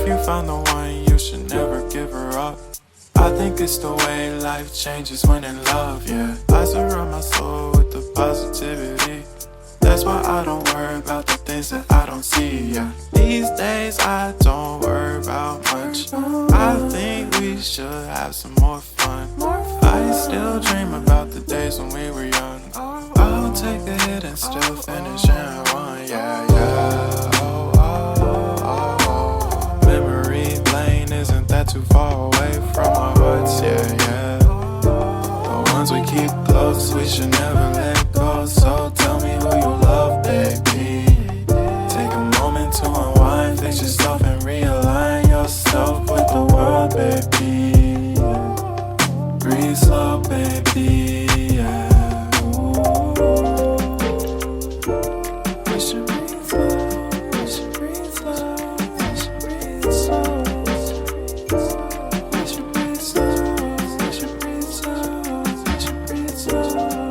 you found the one, you should never give her up. I think it's the way life changes when in love, yeah. I surround my soul with the positivity. That's why I don't worry about the things that I don't see, yeah. These days I don't worry about much. I think we should have some more fun. I still dream about the days when we were young. I'll take a hit and still finish in one, yeah, yeah. Oh, oh, oh, oh. Memory lane isn't that too far away from our hearts, yeah, yeah. The ones we keep close, we should never let go. So tell me who you love, baby. Take a moment to unwind, fix yourself and realign yourself with the world, baby. Breathe slow, baby, yeah. We should breathe slow, we should breathe slow, we should breathe slow. We should breathe slow, we should breathe slow, we should breathe slow.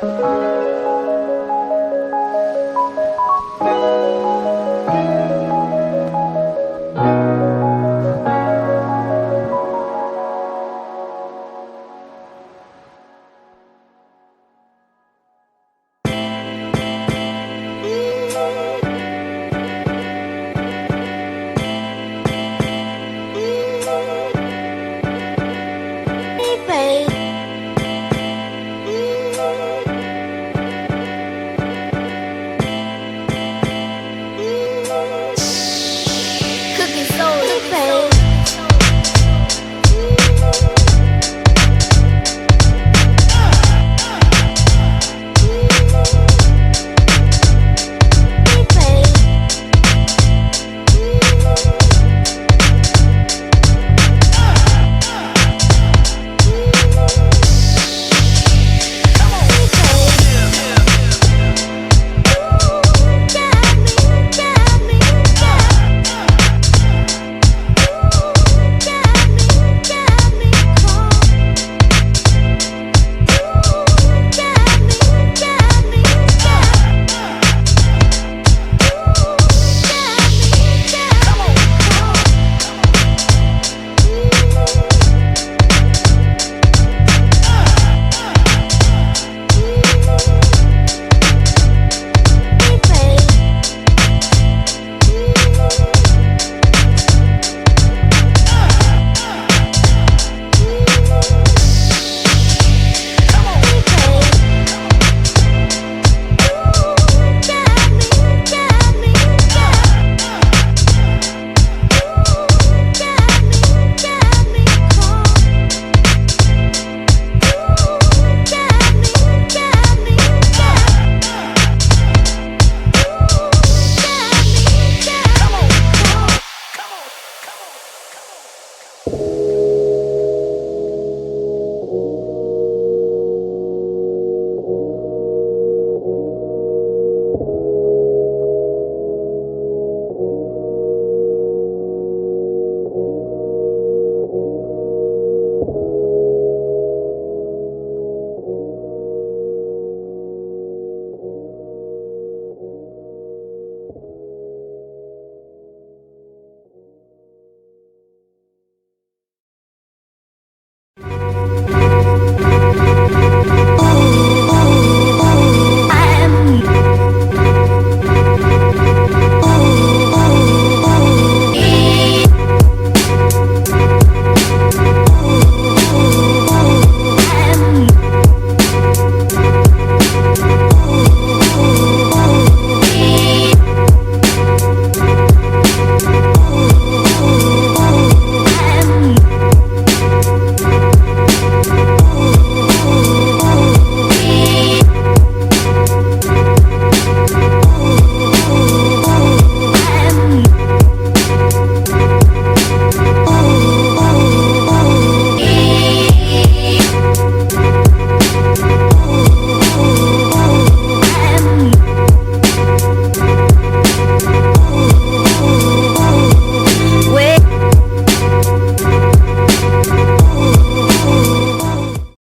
you.